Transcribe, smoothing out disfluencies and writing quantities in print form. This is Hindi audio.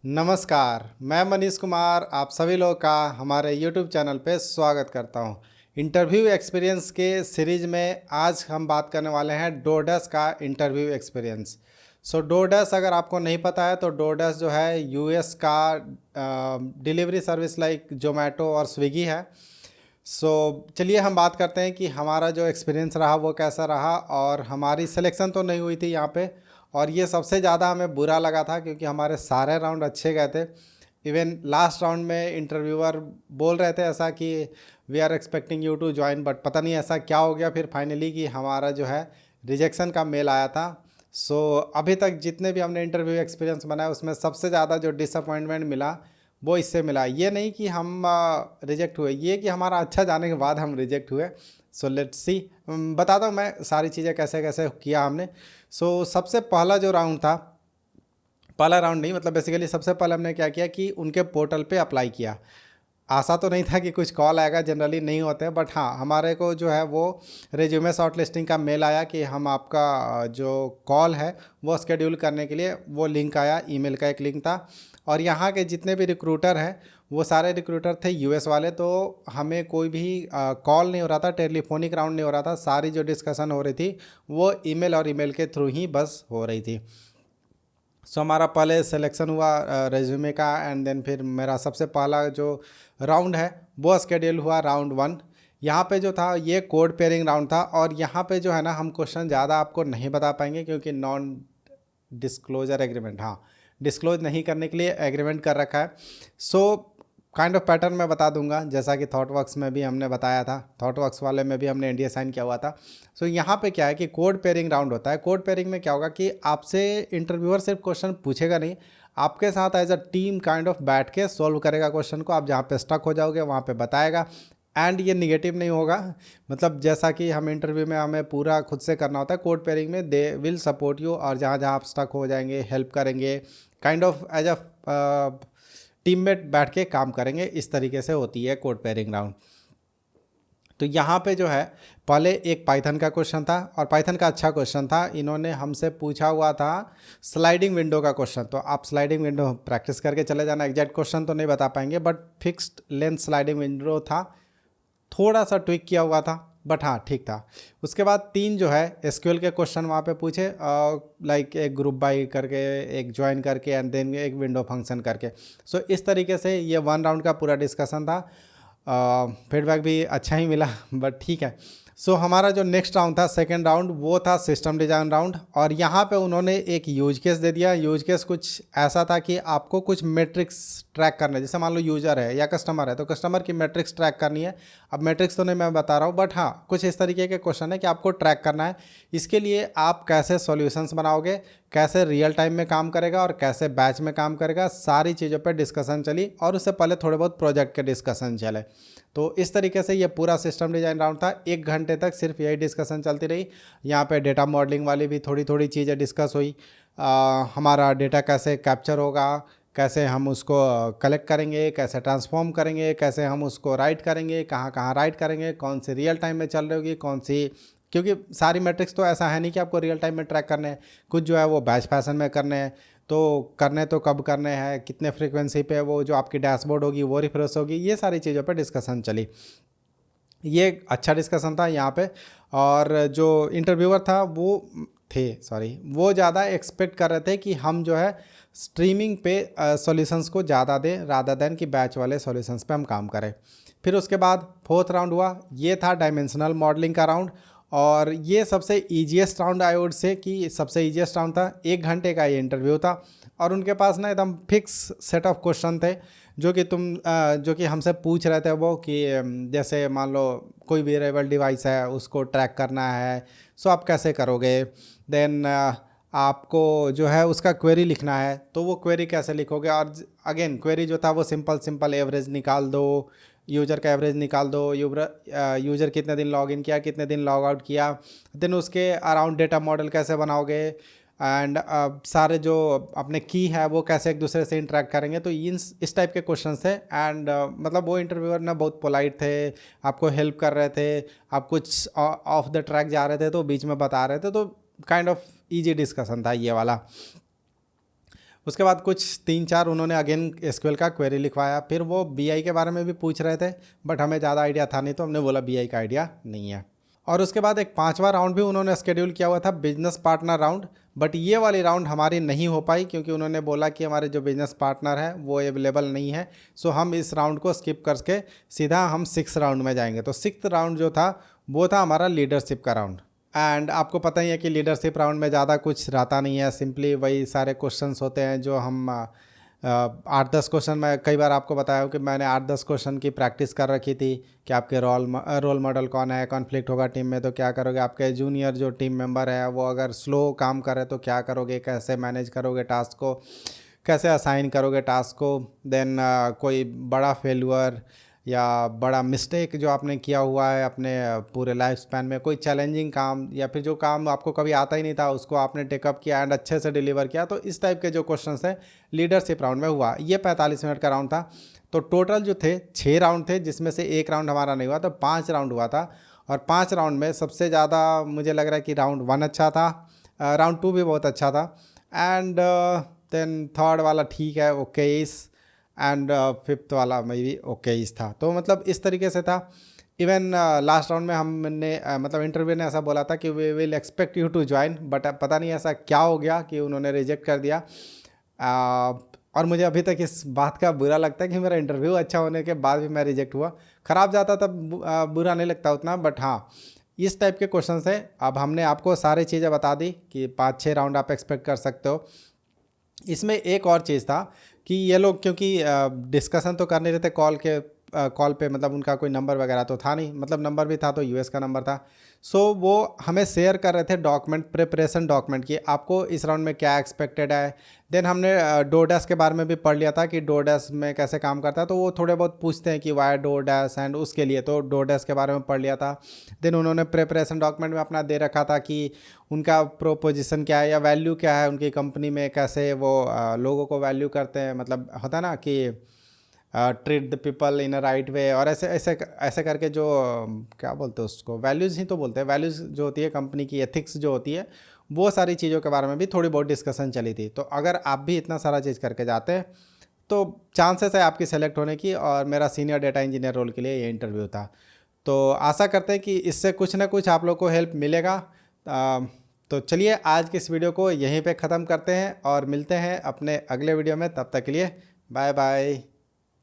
नमस्कार, मैं मनीष कुमार आप सभी लोगों का हमारे YouTube चैनल पे स्वागत करता हूँ। इंटरव्यू एक्सपीरियंस के सीरीज में आज हम बात करने वाले हैं डोरडैश का इंटरव्यू एक्सपीरियंस। डोरडैश अगर आपको नहीं पता है तो डोरडैश जो है यूएस का डिलीवरी सर्विस लाइक जोमेटो और स्विगी है। चलिए हम बात करते हैं कि हमारा जो एक्सपीरियंस रहा वो कैसा रहा, और हमारी सिलेक्शन तो नहीं हुई थी यहाँ पे, और ये सबसे ज़्यादा हमें बुरा लगा था क्योंकि हमारे सारे राउंड अच्छे गए थे। इवन लास्ट राउंड में इंटरव्यूअर बोल रहे थे ऐसा कि we are expecting you to join, but पता नहीं ऐसा क्या हो गया फिर फाइनली कि हमारा जो है रिजेक्शन का मेल आया था। अभी तक जितने भी हमने इंटरव्यू एक्सपीरियंस बनाया उसमें सबसे ज़्यादा जो डिसअपॉइंटमेंट मिला वो इससे मिला। ये नहीं कि हम रिजेक्ट हुए, ये कि हमारा अच्छा जाने के बाद हम रिजेक्ट हुए। लेट्स सी, बताता हूँ मैं सारी चीज़ें कैसे कैसे किया हमने। सबसे पहला जो राउंड था, पहला राउंड नहीं मतलब बेसिकली सबसे पहले हमने क्या किया कि उनके पोर्टल पे अप्लाई किया। आशा तो नहीं था कि कुछ कॉल आएगा, जनरली नहीं होते, बट हाँ हमारे को जो है वो रिज्यूमे शॉर्ट लिस्टिंग का मेल आया कि हम आपका जो कॉल है वो शेड्यूल करने के लिए वो लिंक आया, ईमेल का एक लिंक था। और यहाँ के जितने भी रिक्रूटर हैं वो सारे रिक्रूटर थे यूएस वाले, तो हमें कोई भी कॉल नहीं हो रहा था, टेलीफोनिक राउंड नहीं हो रहा था, सारी जो डिस्कशन हो रही थी वो ईमेल और ईमेल के थ्रू ही बस हो रही थी। हमारा पहले सिलेक्शन हुआ रेज्यूमे का, एंड देन फिर मेरा सबसे पहला जो राउंड है वो स्केड्यूल हुआ राउंड 1। यहाँ पे जो था ये कोड पेयरिंग राउंड था, और यहाँ पे जो है ना हम क्वेश्चन ज़्यादा आपको नहीं बता पाएंगे क्योंकि नॉन डिस्क्लोजर एग्रीमेंट, हाँ डिस्क्लोज नहीं करने के लिए एग्रीमेंट कर रखा है। काइंड ऑफ पैटर्न मैं बता दूंगा जैसा कि थॉटवर्क्स में भी हमने बताया था, थॉटवर्क्स वाले में भी हमने एनडीए साइन किया हुआ था। यहाँ पे क्या है कि कोड पेयरिंग राउंड होता है। कोड पेयरिंग में क्या होगा कि आपसे इंटरव्यूअर सिर्फ क्वेश्चन पूछेगा नहीं, आपके साथ as a team kind of बैठ के सॉल्व करेगा क्वेश्चन को। आप जहाँ पे स्टक हो जाओगे वहाँ पे बताएगा, एंड ये निगेटिव नहीं होगा। मतलब जैसा कि हम इंटरव्यू में हमें पूरा खुद से करना होता है, कोड पेयरिंग में दे विल सपोर्ट यू, और जहाँ जहाँ आप स्टक हो जाएंगे हेल्प करेंगे, kind of as a teammate बैठ के काम करेंगे। इस तरीके से होती है कोड पेयरिंग राउंड। तो यहाँ पे जो है पहले एक पाइथन का क्वेश्चन था, और पाइथन का अच्छा क्वेश्चन था। इन्होंने हमसे पूछा हुआ था स्लाइडिंग विंडो का क्वेश्चन, तो आप स्लाइडिंग विंडो प्रैक्टिस करके चले जाना। एग्जैक्ट क्वेश्चन तो नहीं बता पाएंगे, but fixed length sliding window था, थोड़ा सा ट्विक किया हुआ था, बट हाँ ठीक था। उसके बाद 3 जो है एसक्यूएल के क्वेश्चन वहाँ पे पूछे, लाइक एक ग्रुप बाई करके, एक ज्वाइन करके, एंड देन एक विंडो फंक्शन करके। इस तरीके से ये 1 राउंड का पूरा डिस्कशन था। फीडबैक भी अच्छा ही मिला, बट ठीक है। हमारा जो नेक्स्ट राउंड था, सेकेंड राउंड, वो था सिस्टम डिज़ाइन राउंड। और यहाँ पे उन्होंने एक यूज केस दे दिया। यूज केस कुछ ऐसा था कि आपको कुछ मेट्रिक्स ट्रैक करना है। जैसे मान लो यूजर है या कस्टमर है, तो कस्टमर की मेट्रिक्स ट्रैक करनी है। अब मेट्रिक्स तो नहीं मैं बता रहा हूँ, बट हाँ कुछ इस तरीके के क्वेश्चन है कि आपको ट्रैक करना है। इसके लिए आप कैसे सॉल्यूशंस बनाओगे, कैसे रियल टाइम में काम करेगा और कैसे बैच में काम करेगा, सारी चीज़ों पर डिस्कशन चली, और उससे पहले थोड़े बहुत प्रोजेक्ट के डिस्कशन चले। तो इस तरीके से ये पूरा सिस्टम डिज़ाइन राउंड था। 1 घंटे तक सिर्फ यही डिस्कशन चलती रही। यहाँ पे डेटा मॉडलिंग वाली भी थोड़ी थोड़ी चीज़ें डिस्कस हुई। हमारा डेटा कैसे कैप्चर होगा, कैसे हम उसको कलेक्ट करेंगे, कैसे ट्रांसफॉर्म करेंगे, कैसे हम उसको राइट करेंगे, कहाँ कहाँ राइट करेंगे, कौन सी रियल टाइम में चल रही होगी, कौन सी, क्योंकि सारी मैट्रिक्स तो ऐसा है नहीं कि आपको रियल टाइम में ट्रैक करने हैं, कुछ जो है वो बैच फैशन में करने हैं। तो करने तो कब करने हैं, कितने फ्रीक्वेंसी पे वो जो आपकी डैशबोर्ड होगी वो रिफ्रेश होगी, ये सारी चीज़ों पे डिस्कशन चली। ये अच्छा डिस्कशन था यहाँ पे। और जो इंटरव्यूअर था वो ज़्यादा एक्सपेक्ट कर रहे थे कि हम जो है स्ट्रीमिंग पे सॉल्यूशंस को ज़्यादा दें रादर देन कि बैच वाले सॉल्यूशंस पे हम काम करें। फिर उसके बाद 4th राउंड हुआ, ये था डायमेंशनल मॉडलिंग का राउंड। और ये सबसे easiest round I would say कि सबसे ईजीएस्ट राउंड था। 1 घंटे का ये इंटरव्यू था, और उनके पास ना एकदम फिक्स सेट ऑफ क्वेश्चन थे जो कि हमसे पूछ रहे थे वो कि जैसे मान लो कोई वेरिएबल डिवाइस है उसको ट्रैक करना है, आप कैसे करोगे। देन आपको जो है उसका क्वेरी लिखना है, तो वो क्वेरी कैसे लिखोगे। और अगेन क्वेरी जो था वो सिंपल एवरेज निकाल दो, यूज़र का एवरेज निकाल दो, यूज़र कितने दिन लॉग इन किया, कितने दिन लॉग आउट किया, देन उसके अराउंड डेटा मॉडल कैसे बनाओगे, एंड सारे जो अपने की है वो कैसे एक दूसरे से इंटरेक्ट करेंगे। तो इस टाइप के क्वेश्चन थे। एंड मतलब वो इंटरव्यूअर ना बहुत पोलाइट थे, आपको हेल्प कर रहे थे, आप कुछ ऑफ द ट्रैक जा रहे थे तो बीच में बता रहे थे, तो काइंड ऑफ ईजी डिस्कशन था ये वाला। उसके बाद कुछ 3-4 उन्होंने अगेन एसक्यूएल का क्वेरी लिखवाया। फिर वो बीआई के बारे में भी पूछ रहे थे, बट हमें ज़्यादा आइडिया था नहीं, तो हमने बोला बीआई का आइडिया नहीं है। और उसके बाद एक 5वां राउंड भी उन्होंने शेड्यूल किया हुआ था, बिजनेस पार्टनर राउंड, बट ये वाली राउंड हमारी नहीं हो पाई क्योंकि उन्होंने बोला कि हमारे जो बिजनेस पार्टनर है वो अवेलेबल नहीं है। सो हम इस राउंड को स्किप करके सीधा हम 6th राउंड में जाएंगे। तो 6th राउंड जो था वो था हमारा लीडरशिप का राउंड। एंड आपको पता ही है कि लीडरशिप राउंड में ज़्यादा कुछ रहता नहीं है, सिंपली वही सारे क्वेश्चंस होते हैं जो हम 8-10 क्वेश्चन, मैं कई बार आपको बताया हूँ कि मैंने 8-10 क्वेश्चन की प्रैक्टिस कर रखी थी कि आपके रोल मॉडल कौन है, कॉन्फ्लिक्ट होगा टीम में तो क्या करोगे, आपके जूनियर जो टीम मेंबर है वो अगर स्लो काम करे तो क्या करोगे, कैसे मैनेज करोगे टास्क को, कैसे असाइन करोगे टास्क को, देन कोई बड़ा फेल्यूर या बड़ा मिस्टेक जो आपने किया हुआ है अपने पूरे लाइफ स्पैन में, कोई चैलेंजिंग काम या फिर जो काम आपको कभी आता ही नहीं था उसको आपने टेकअप किया एंड अच्छे से डिलीवर किया। तो इस टाइप के जो क्वेश्चंस हैं लीडरशिप राउंड में हुआ। ये 45 मिनट का राउंड था। तो टोटल जो थे 6 राउंड थे, जिसमें से एक राउंड हमारा नहीं हुआ, तो 5 राउंड हुआ था। और 5 राउंड में सबसे ज़्यादा मुझे लग रहा है कि राउंड 1 अच्छा था, राउंड 2 भी बहुत अच्छा था, एंड देन 3rd वाला ठीक है, ओके एंड 5th वाला मे भी ओके था। तो मतलब इस तरीके से था। इवन लास्ट राउंड में हमने मतलब इंटरव्यू ने ऐसा बोला था कि we will expect you to join, but पता नहीं ऐसा क्या हो गया कि उन्होंने रिजेक्ट कर दिया। और मुझे अभी तक इस बात का बुरा लगता है कि मेरा इंटरव्यू अच्छा होने के बाद भी मैं रिजेक्ट हुआ। ख़राब जाता तब बुरा नहीं लगता उतना, बट हाँ इस टाइप के क्वेश्चन है। अब हमने आपको सारी चीज़ें बता दी कि 5-6 राउंड आप एक्सपेक्ट कर सकते हो। इसमें एक और चीज़ था कि ये लोग क्योंकि डिस्कशन तो कर नहीं रहे थे कॉल पे, मतलब उनका कोई नंबर वगैरह तो था नहीं, मतलब नंबर भी था तो यूएस का नंबर था। सो वो हमें शेयर कर रहे थे डॉक्यूमेंट, प्रिपरेशन डॉक्यूमेंट की, आपको इस राउंड में क्या एक्सपेक्टेड है। देन हमने डोरडैश के बारे में भी पढ़ लिया था कि डोरडैश में कैसे काम करता है, तो वो थोड़े बहुत पूछते हैं कि वाई डोरडैश, एंड उसके लिए तो डोरडैश के बारे में पढ़ लिया था। देन उन्होंने प्रिपरेशन डॉक्यूमेंट में अपना दे रखा था कि उनका प्रोपोजिशन क्या है या वैल्यू क्या है उनकी कंपनी में, कैसे वो लोगों को वैल्यू करते हैं, मतलब होता है ना कि treat the people in a right way, और ऐसे ऐसे ऐसे करके जो क्या बोलते हैं उसको, वैल्यूज़ ही तो बोलते हैं, वैल्यूज़ जो होती है कंपनी की, एथिक्स जो होती है, वो सारी चीज़ों के बारे में भी थोड़ी बहुत डिस्कशन चली थी। तो अगर आप भी इतना सारा चीज़ करके जाते हैं तो चांसेस है आपकी सेलेक्ट होने की। और मेरा सीनियर डेटा इंजीनियर रोल के लिए ये इंटरव्यू था। तो आशा करते हैं कि इससे कुछ ना कुछ आप लोग को हेल्प मिलेगा। तो चलिए आज की इस वीडियो को यहीं पे ख़त्म करते हैं और मिलते हैं अपने अगले वीडियो में। तब तक के लिए बाय बाय।